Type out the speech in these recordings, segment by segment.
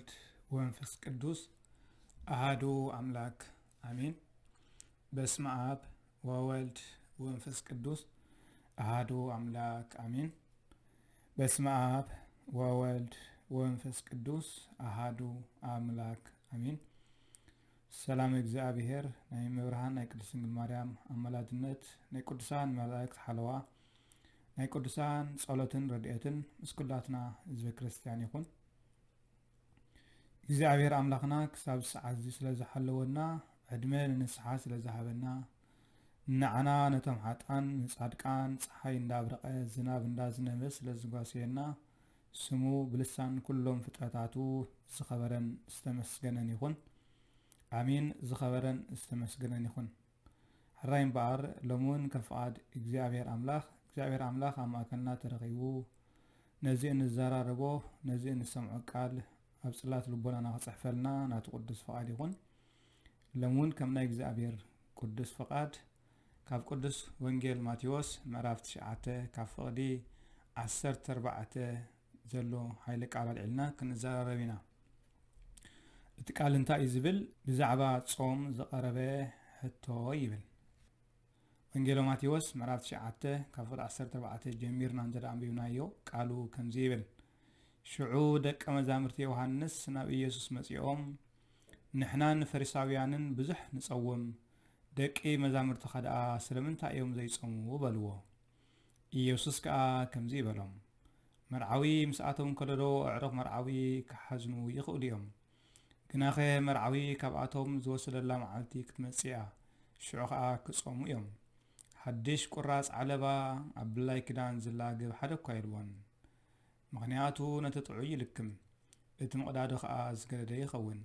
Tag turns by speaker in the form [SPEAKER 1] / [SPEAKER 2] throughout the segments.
[SPEAKER 1] وولد ومنفس قدوس أحدو أملاك آمين. بسم آب وولد ومنفس قدوس أحدو أملاك آمين. بسم آب وولد ومنفس قدوس أحدو أملاك آمين. سلام እግዚአብሔር ናይ መብርሃን ናይ ቅድስት ድንግል ማርያም ኣመላድነት ናይ ቅዱሳን መላእክት ሓለዋ ናይ ቅዱሳን ጸሎትን ረድኤትን ምስ ኩላትና ህዝበ ክርስቲያን ይኹን። እግዚአብሔር አምላክና ክሳብ ሰዓት እዚ ስለ ዝሓለወና ዕድመ ንንስሓ ስለ ዝሃበና ንዓና ነቶም ሓጣን ንጻድቃን ፀሓይ እንዳብረቐ ዝናብ እንዳዝነበ ስለ ዝጓስየና ስሙ ብልሳን ኩሎም ፍጥረታቱ ዝኸበረን ዝተመስገነን ይኹን። آمين. زخبرن استمسجنن يكون حراين بار لمون كفعاد እግዚአብሔር አምላክ አማከና ተረኺቡ ነዚህን ዘራረቦ ነዚህን ሰምዑ ቃል ኣብ ጽላት ልቦናና ክጽሕፈልና ናቱ ቅዱስ ፈቃድ ይኹን። ለሙን ከምና እግዚአብሔር ቅዱስ ፈቃድ ካብ ቅዱስ ወንጌል ማቴዎስ ምዕራፍ 9 ካብ ፍቕዲ 14 ዘሎ ኃይለ ቃል አልዕልና ክንዘራረብና اتقال انتا يزبل بزعبا تصوم زقربه حتو يبل وانجيلو ماتيوس مراب 9 كفر 14 جميرنا نزل أنبيونايو قالوا كم زيبل شعودك مزامرت يوحنس ناب يسوس مسيحهم نحنان فريساويانن بزح نصوم دك مزامرت خدعا سلمنتا يوم زي تصومو بلوه يسوس كم زيبلهم مرعوي مساعتهم كلدو اعرف مرعوي كحزنو يخول يوم كناخي مرعوي كابعتهم زوصل الله معلتي كتمسيا شعوخا كصومو يوم حدش قراص علبا عبلاي كدان زلاقب حدا كايلوان مغنياتو نتطعوي لكم اتمقدادو خا زقرده يخون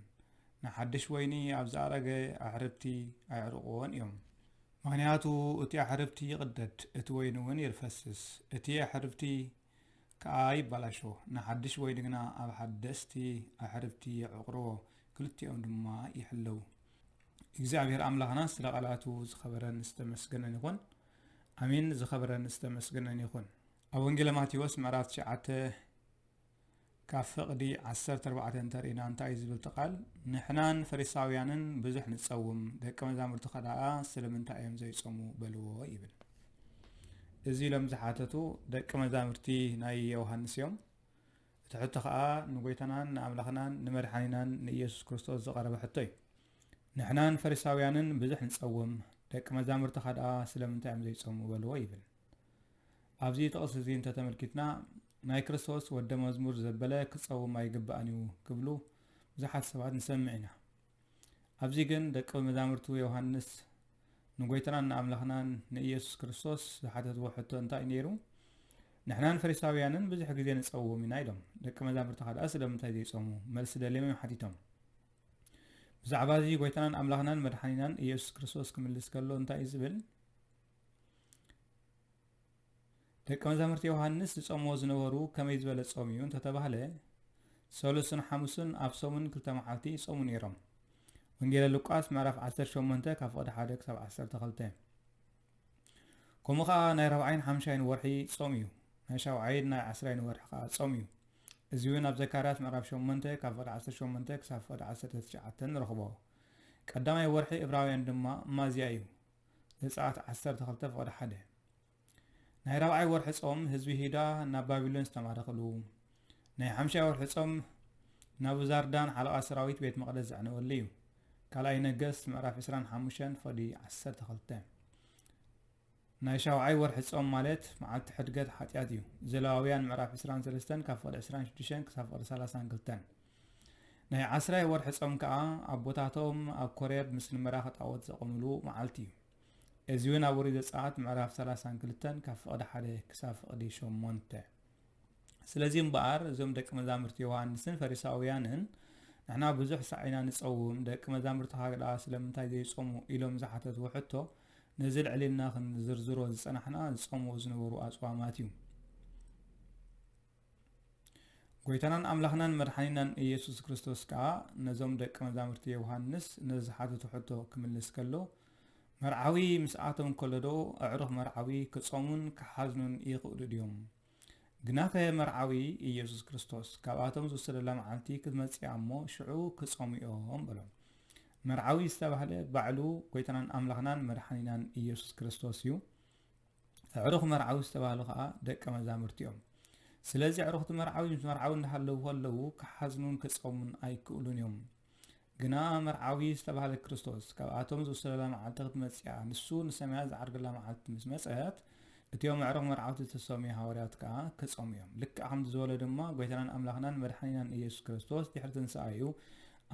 [SPEAKER 1] نحدش ويني ابزارقه اعربتي اعرقون يوم مغنياتو اتي اعربتي يقدد اتوينون يرفسس اتي اعربتي كاي بلاشو نحدش ويننا اب حدستي اعربتي عقرو كلتيهم دما يحلو እግዚአብሔር አምላክና ስለ ቃላቱ ዝኸበረን ዝተመስገነን ይኹን። አሜን። ዝኸበረን ዝተመስገነን ይኹን። ኣብ ወንጌል ማቴዎስ ምዕራፍ 9 ካብ ፍቕዲ 14 እንተሪእና እንታይ ዝብል ተቃል ንሕናን ፈሪሳውያንን ብዙሕ ንጸውም ደቀ መዛሙርቱ ኸዳኣ ስለምንታይ እዮም ዘይጾሙ በልዎ ይብል። እዚ ሎም ዝሓተቱ ደቀ መዛሙርቲ ናይ ዮሐንስ እዮም። እቲ ሕቶ ከዓ ንጎይታናን ንኣምላኽናን ንመድሓኒናን ንኢየሱስ ክርስቶስ ዝቐረበ ሕቶ እዩ። ንሕናን ፈሪሳውያንን ብዙሕ ንጸውም ደቀ መዛሙርቲ ኸዳኣ ስለምንታይ እዮም ዘይጾሙ በልዎ ይብል። ኣብዚ ጥቕሲ እዚ እንተተመልኪትና ናይ ክርስቶስ ወደ መዝሙር ዘበለ ክጸውም ኣይግባእን እዩ ክብሉ ብዙሓት ሰባት ንሰምዕ ኢና። ኣብዚ ግን ደቀ መዛሙርቱ ዮሐንስ ንጎይታናን ንኣምላኽናን ንኢየሱስ ክርስቶስ ዝሓተትዎ ሕቶ እንታይ ነይሩ? ንሕናን ፈሪሳውያንን ብዙሕ ግዜ ንጸውም ኢና ኢሎም። ደቀ መዛሙርቲ ኸዳኣ ስለምንታይ ዘይጾሙ መልሲ ደልዮም ሓቲቶም። ብዛዕባ እዚ ጎይታናን ኣምላኽናን መድሓኒናን ኢየሱስ ክርስቶስ ክምልስ ከሎ እንታይ እዩ ዝብል? ደቀ መዛሙርቲ ዮሐንስ ዝጾምዎ ዝነበሩ ከመይ ዝበለ ጾም እዩ እንተተባህለ 35 ኣብ ሰሙን 2 መዓልቲ ይጾሙ ነይሮም። ወንጌል ሉቃስ ምዕራፍ 18 ካብ ፍቕዲ 1 ክሳብ 12 ከምኡ ከዓ ናይ 40 50 ወርሒ ጾም እዩ። ናይ 70 ናይ 10 ወርሒ ከዓ ጾም እዩ። እዚ እውን ኣብ ዘካርያስ ምዕራፍ 8 ካብ ፍቕዲ 18 ክሳብ ፍቕዲ 19 ንረኽቦ። ቀዳማይ ወርሒ ዕብራውያን ድማ ማዝያ እዩ። ዘጸአት 12 ፍቕዲ 1 ናይ 40 ወርሒ ጾም ህዝቢ ሂዳ ናብ ባቢሎን ዝተማረኸሉ። ናይ 50 ወርሒ ጾም ናቡዛርዳን ሓለቓ ሰራዊት ቤት መቕደስ ዘዕነወሉ እዩ። ካልኣይ ነገሥት ምዕራፍ 25 ፍቕዲ 12 ናይ 70 ወርሒ ጾም ማለት መዓልቲ ሕድገት ሓጢኣት እዩ። ዘሌዋውያን ምዕራፍ 23 ካብ ፍቕዲ 26 ክሳብ ፍቕዲ 32 ናይ 10 ወርሒ ጾም ከዓ ኣቦታቶም ኣብ ኮሬብ ምስ ንመራኺ ጣዖት ዘቆምሉ መዓልቲ እዩ። እዚ እውን ኣብ ኦሪት ዘጸአት ምዕራፍ 32 ካብ ፍቕዲ 1 ክሳብ ፍቕዲ 8 ስለዚ እምበኣር እዞም ደቀ መዛሙርቲ ዮሐንስን ፈሪሳውያንን ንሕና ብዙሕ ሰዒና ንጸውም ደቀ መዛሙርቲ ኸዳኣ ስለምንታይ ዘይጾሙ ኢሎም ዝሓተትዎ ሕቶ ነዚ ልዕልና ክንዝርዝሮ ዝጸናሕና ዝጾምዎ ዝነበሩ ኣጽዋማት እዩ። ጎይታናን ኣምላኽናን መድሓኒናን ኢየሱስ ክርስቶስ ከዓ ነዞም ደቀ መዛሙርቲ ዮሐንስ ነዚ ዝሓተቱ ሕቶ ክምልስ ከሎ مرعوي مساعتهم كلدو أعرف مرعوي كصومون كحزنون يخود اليوم ግናኸ መርዓዊ ኢየሱስ ክርስቶስ ካብኣቶም ዝወሰደላ መዓልቲ ክትመጽእ እሞ ሽዑ ክጾምኦም ብሎም መርዓዊ ዝተባህለ ባዕሉ ጎይታናን ኣምላኽናን መድሓኒናን ኢየሱስ ክርስቶስ እዩ ዕሩኽ መርዓዊ ዝተባህሉ ከዓ ደቀ መዛሙርቲ እዮም ስለዚ ዕሩኽቲ መርዓዊ ምስ መርዓዊ እንዳሃለዉ ከለዉ ክሓዝኑን ክጾሙን ኣይክእሉን እዮም ግና መርዓዊ ዝተባህለ ክርስቶስ ካብኣቶም ዝወሰደላ መዓልቲ ክትመጽእ ንሱ ንሰማያ ዝዓርግላ መዓልቲ ምስ መጽአት እቲዮም ዕሩኽ መርዓውቲ ተሰሚዩ ሃዋርያት ከዓ ክጾሙ እዮም ልክዕ ከምቲ ዝበሎ ድማ ጎይታናን ኣምላኽናን መድሓኒናን ኢየሱስ ክርስቶስ ድሕሪ ትንሳኤዩ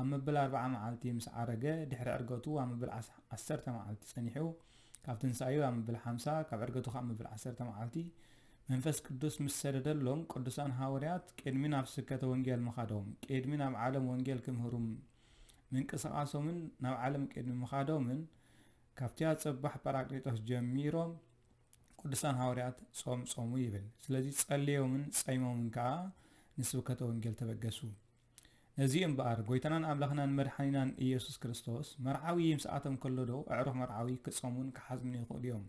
[SPEAKER 1] ኣብ መበል 40 መዓልቲ ምስ ዓረገ ድሕሪ ዕርገቱ ኣብ መበል 10 መዓልቲ ጸኒሑ ካብ ትንሳኤዩ ኣብ መበል 50 ካብ ዕርገቱ ኣብ መበል 10 መዓልቲ መንፈስ ቅዱስ ምስ ሰደደሎም ቅዱሳን ሃዋርያት ቅድሚ ናብ ስብከተ ወንጌል ምኻዶም ቅድሚ ናብ ዓለም ወንጌል ክምህሩም ምንቅስቓሶምን ናብ ዓለም ቅድሚ ምኻዶምን ካብቲ ጽባሕ ጳራቅሊጦስ ጀሚሮም ቅዱሳን ሃዋርያት ጾሙ ይብል ስለዚ ጸልዮምን ጸይሞምን ከዓ ንስብከተ ወንጌል ተበገሱ ነዚ እምበኣር ጎይታናን ኣምላኽናን መድሓኒናን ኢየሱስ ክርስቶስ መርዓዊ ምስኣቶም ከለዶ ዕሩኽ መርዓዊ ክጾሙን ክሓዝሙን ይኽእሉ እዮም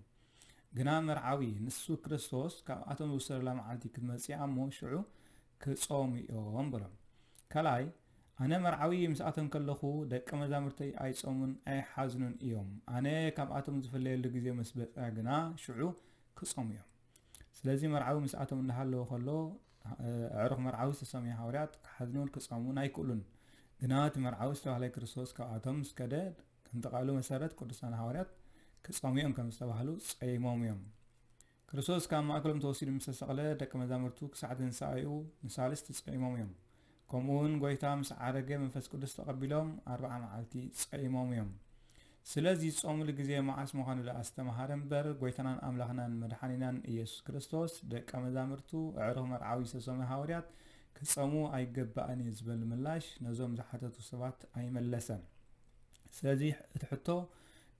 [SPEAKER 1] ግና መርዓዊ ንሱ ክርስቶስ ካብኣቶም ዝወሰደላ መዓልቲ ክትመጽእ እሞ ሽዑ ክጾሙ እዮም ብሎም ካልኣይ ኣነ መርዓዊ ምስኣቶም ከለኹ ደቀ መዛሙርተይ ኣይጾሙን ኣይሓዝኑን እዮም ኣነ ካብኣቶም ዝፍለየሉ ግዜ ምስ በጽአ ግና ሽዑ ክጾሙ እዮም ስለዚ መርዓዊ ምስኣቶም እንዳሃለዎ ከሎ ዕሩኽ መርዓዊ ዝተሰሚዩ ሃዋርያት ክሓዝኑን ክጾሙን ኣይክእሉን ግና እቲ መርዓዊ ዝተባህለ ክርስቶስ ካብኣቶም ምስ ከደ ከምቲ ቃሉ መሰረት ቅዱሳን ሃዋርያት ክጾሙ እዮም ከም ዝተባህሉ ጸይሞም እዮም ክርስቶስ ካብ ማእከሎም ተወሲዱ ምስ ተሰቕለ ደቀ መዛሙርቱ ክሳዕ ትንሳኤኡ ንሳልስቲ ጸይሞም እዮም ከምኡውን ጎይታ ምስ ዓረገ መንፈስ ቅዱስ ተቐቢሎም 40 መዓልቲ ጸይሞም እዮም ስለዚ ጾሙሉ ግዜ መዓስ ምዃኑ ለኣስተማሃረ እምበር ጎይታናን ኣምላኽናን መድሓኒናን ኢየሱስ ክርስቶስ ደቀ መዛሙርቱ ዕሩኽ መርዓዊ ዝተሰመዩ ሃዋርያት ክጾሙ ኣይገባእን ዝብል ምላሽ ነዞም ዝሓተቱ ሰባት ኣይመለሰን ስለዚ እቲ ሕቶ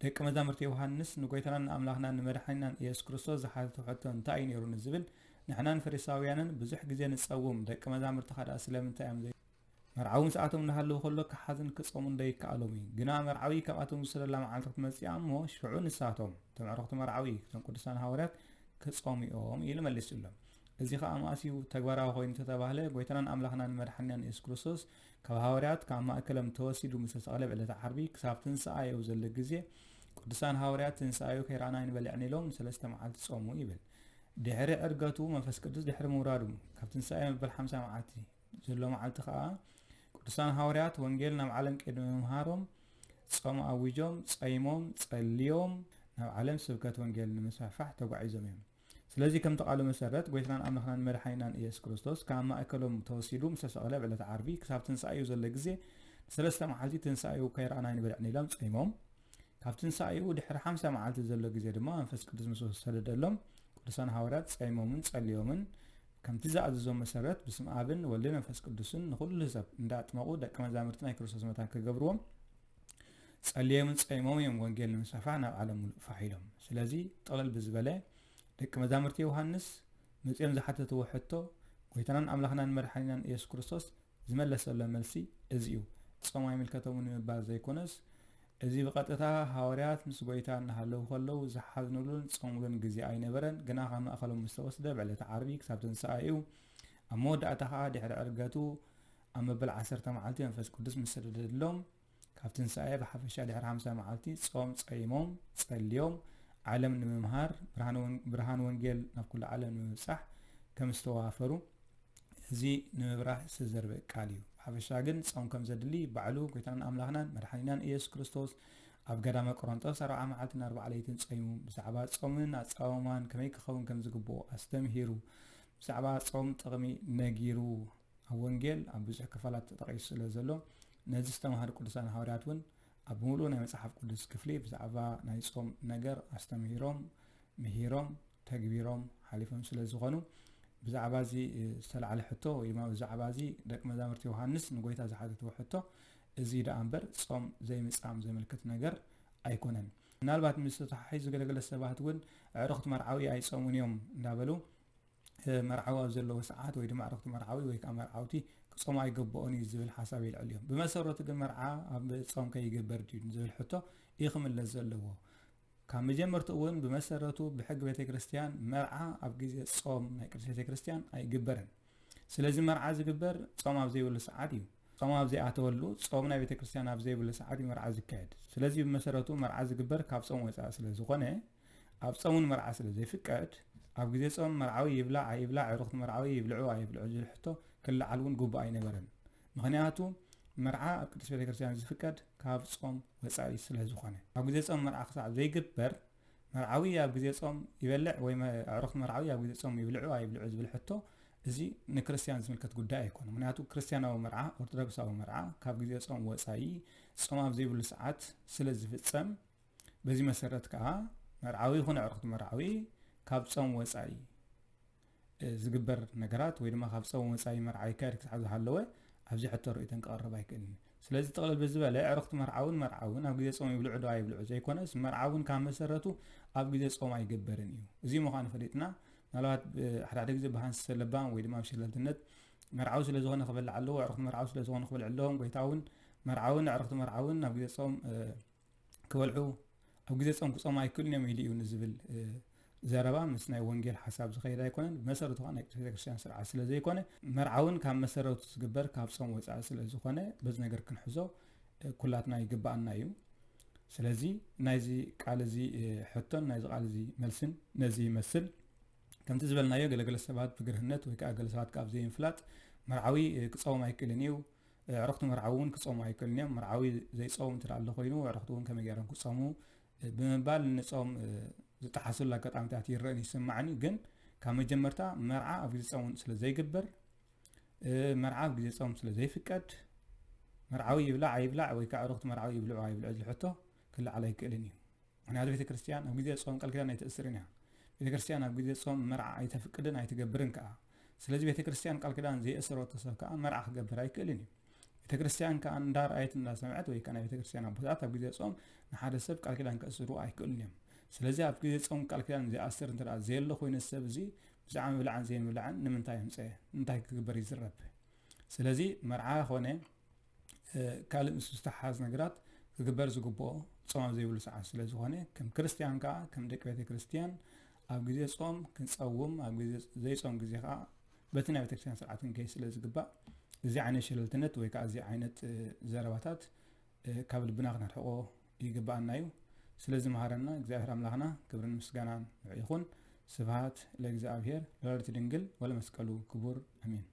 [SPEAKER 1] ደቀ መዛሙርቲ ዮሃንስ ንጎይታናን ኣምላኽናን መድሓኒናን ኢየሱስ ክርስቶስ ዝሓተቱ ሕቶ እንታይ እዩ ነይሩ ንዝብል ንሕናን ፈሪሳውያንን ብዙሕ ግዜ ንጸውም ደቀ መዛሙርቲ ካዳ ስለምንታይ እዮም መርዓዊ ምስኣቶም እንዳሃለዉ ከሎ ክሓዝን ክጾሙ እንደይከኣሎም እዩ ግና መርዓዊ ካብኣቶም ዝወሰደላ መዓልቲ ክትመጽእ እሞ ሽዑ ንሳቶም እቶም ዕሩኽቲ መርዓዊ እቶም ቅዱሳን ሃዋርያት ክጾሙ እዮም ኢሉ መሊሱሎም እዚ ከዓ ማእሲኡ ተግባራዊ ኮይኑ ተተባህለ ጎይታናን ኣምላኽናን መድሓኒናን ኢየሱስ ክርስቶስ ካብ ሃዋርያት ካብ ማእከሎም ተወሲዱ ምስ ተሰቕለ ብዕለተ ዓርቢ ክሳብ ትንሳኤዩ ዘሎ ግዜ ቅዱሳን ሃዋርያት ትንሳኤዩ ከይረኣና ይንበልዕን ኢሎም 3 መዓልቲ ጾሙ ይብል ድሕሪ ዕርገቱ መንፈስ ቅዱስ ድሕሪ ምውራዱ ካብ ትንሳኤ መበል 50 መዓልቲ ዘሎ መዓልቲ ከዓ ቅዱሳን ሃዋርያት ወንጌል ናብ ዓለም ቅድሚ ምምሃሮም ጾም ኣዊጆም ጸይሞም ጸልዮም ናብ ዓለም ስብከት ወንጌል ንምስፋሕ ተጓዒዞም እዮም ስለዚ ከም ተቃሉ መሰረት ጎይታናን ኣምላኽናን መድሓኒናን ኢየሱስ ክርስቶስ ካብ ማእከሎም ተወሲዱ ምስ ተሰቕለ ብዕለተ ዓርቢ ክሳብ ትንሳኤዩ ዘሎ ግዜ 3 መዓልቲ ትንሳኤዩ ከይረኣና ይንበልዕን ኢሎም ጸይሞም ካብ ትንሳኤዩ ድሕሪ 50 መዓልቲ ዘሎ ግዜ ድማ መንፈስ ቅዱስ ምስ ወሰደሎም ቅዱሳን ሃዋርያት ጸይሞምን ጸልዮምን ከምቲ ዝኣዘዞም መሰረት ብስም ኣብን ወልድን መንፈስ ቅዱስን ንኹሉ ሰብ እንዳጥመቑ ደቀ መዛሙርቲ ናይ ክርስቶስ መታን ክገብርዎም ጸልዮምን ጸይሞም እዮም ወንጌል ንምስፋሕ ናብ ዓለም ሙሉእ ፋሒሎም ስለዚ ጠቕለል ብዝበለ ደቀ መዛሙርቲ ዮሃንስ መጺኦም ዝሓተትዎ ሕቶ ጎይታናን ኣምላኽናን መድሓኒናን ኢየሱስ ክርስቶስ ዝመለሰሎም መልሲ እዚ እዩ ጾም ኣይምልከቶምን ንምባል ዘይኮነስ እዚ ብቐጥታ ሃዋርያት ምስ ጎይታ እናሃለዉ ከለዉ ዝሓዝኑሉን ጾሙሉን ግዜ ኣይነበረን ግና ካብ ማእኸሎም ምስ ተወስደ ብዕለተ ዓርቢ ክሳብ ትንሳኤዩ ኣብ መወዳእታ ከዓ ድሕሪ ዕርገቱ ኣብ መበል 10 መዓልቲ መንፈስ ቅዱስ ምስ ሰደደሎም ካብ ትንሳኤ ብሓፈሻ ድሕሪ 50 መዓልቲ ጾም ጸይሞም ጸልዮም ዓለም ንምምሃር ብርሃን ወንጌል ናብ ኩሉ ዓለም ንምብጻሕ ከም ዝተዋፈሩ እዚ ንምብራህ ዝተዘርበ ቃል እዩ ብሓፈሻ ግን ጾም ከም ዘድሊ ባዕሉ ጎይታናን ኣምላኽናን መድሓኒናን ኢየሱስ ክርስቶስ ኣብ ገዳመ ቆሮንጦስ 40 መዓልትን 40 ለይትን ጸይሙ ብዛዕባ ጾምን ኣጻውማን ከመይ ክኸውን ከም ዝግብኦ ኣስተምሂሩ ብዛዕባ ጾም ጥቕሚ ነጊሩ ኣብ ወንጌል ኣብ ብዙሕ ክፋላት ተጠቒሱ ስለ ዘሎ ነዚ ዝተምሃሩ ቅዱሳን ሃዋርያት እውን ኣብ ሙሉእ ናይ መጽሓፍ ቅዱስ ክፍሊ ብዛዕባ ናይ ጾም ነገር ኣስተምሂሮም ምሂሮም ተግቢሮም ሓሊፎም ስለ ዝኾኑ ብዛዕባ እዚ ዝተለዓለ ሕቶ ወይ ድማ ብዛዕባ እዚ ደቀ መዛሙርቲ ዮሃንስ ንጎይታ ዝሓተትዎ ሕቶ እዚ ደኣ እምበር ጾም ዘይምጻም ዘመልክት ነገር ኣይኮነን ምናልባት ምስ ተተሓሒዙ ገለገለ ሰባት እውን ዕሩኽቲ መርዓዊ ኣይጾሙን እዮም እንዳበሉ መርዓዊ ኣብ ዘለዎ ሰዓት ወይ ድማ ዕሩኽቲ መርዓዊ ወይ ከዓ መርዓውቲ ክጾሙ ኣይገባኦን እዩ ዝብል ሓሳብ ይልዕል እዮም ብመሰረቱ ግን መርዓ ኣብ ጾም ከይግበር ድዩ ዝብል ሕቶ ይኽምለስ ዘለዎ كان مجمرت أون بمسرته بحق بيت كريستيان مرعى أبجيز صوم نايكرس بيت كريستيان أي جبرن سلازم مرعى زجبر صوم أبزي ولا سعادي صوم أبزي أتولو صومنا بيت كريستيان أبزي ولا سعادي مرعى زكاد سلازم بمسرته مرعى زجبر كاب صوم وسع سلازم غنى أب صوم مرعى سلازم فكاد أبجيز صوم مرعى يبلع رخت مرعى يبلعوا زي حتى كل علون جوب أي نبرن مغنياتو مرعى أبكتش بيت كريستيان زفكاد كاب صوم وسع سلازم غنى أبجيز صوم مرعى خصع زي جبر مرعوي أبجيز صوم يبلع ويما رخت مرعوي أبجيز صوم يبلعوا زي حتى زي نكريستيان زملكت قداء يكون مناتو كريستيان أو مرعى أرثوذكس أو مرعى كاب جزء صوم وصاي صوم أبزي بالساعات سلز في الصم بزي مسرت كا مرعوي هنا عرقت مرعوي كاب صوم وصاي زجبر نجارات ويدما كاب صوم وصاي مرعي كارك حاجة حلوة أبزي حتى رؤيتن قرب هيكلني سلز تقلل بالزبالة عرقت مرعون أب جزء صوم يبلع دعاء يبلع زي كونس مرعون كان مسرته أب جزء صوم يجبرني زي ما كان فريتنا نلات حد زي بهانس سلبان ويدما بشلالتنت مرعوس لزغنا قبل علو عرفت مرعوس لزغنا قبل علوهم ويتاون مرعون عرفت مرعون أبو صوم كولعو أو جزء صوم كصوم أي كل يوم يليون الزبل زربا مسنا وانجيل حساب زخير يكون مسرته أنا كريستيان سرعة سلا زي يكون مرعون كان مسرته تجبر كاب صوم وسع سلا زخنا بس نجر كن حزو كلاتنا يجبأ النايو سلازي نايزي قال زي حتى نايزي قال زي ملسن نزي مسل كم تزبلنا يو جل السبات بجرهنت ويك أجل سبات كاب زي إنفلات مرعوي كصوم هيكلنيو عرفت مرعون كصوم هيكلنيو مرعوي زي صوم ترى الله خينو عرفتون كم يجرون كصومو بمبال نصوم تحصل لك قطعة تحتي الرأي يسمعني جن كم جمرتا مرعى أبغى صوم سل زي جبر مرعى أبغى صوم سل زي فكات مرعوي يبلع ويك عرفت مرعوي يبلع حتى كل عليه كلنيو أنا هذا بيت كريستيان أبغى صوم قال كذا نيتأثرني بيت كريستيان أبغى صوم مرعى يتفقدن يتجبرن كأ سلازي بيت كريستيان قال كذا زي أسرة تصف كأ مرعى جبر أي كلني بيت كريستيان كأن دار آية الناس سمعت ويكان بيت كريستيان أبغى أبغى صوم نحاد السب قال كذا كأسرة أي كلني سلازي أبغى صوم قال كذا زي أسر ترى زي الله خوين السب زي زعم بلعن زين بلعن نمن تايم سه نتاي كبر يزرب سلازي مرعى هونه كلام استحاز نجرات كبر زقبو صوم زي بلو ساعة سلازي هونه كم كريستيان كأ كم ديك بيت كريستيان أبغى صوم كنصوم أبغى زي صوم جزء خا بتنا بتكسر ساعتين كيس لازقبا زي عين شلتنت ويك زي عينة زرباتات قبل بناغنا حقو يقبا نايو سلازم مهارنا جزاهر أملاحنا كبرن مسجانا يخون سبعات لجزاهير لا تدنجل ولا مسكالو كبور أمين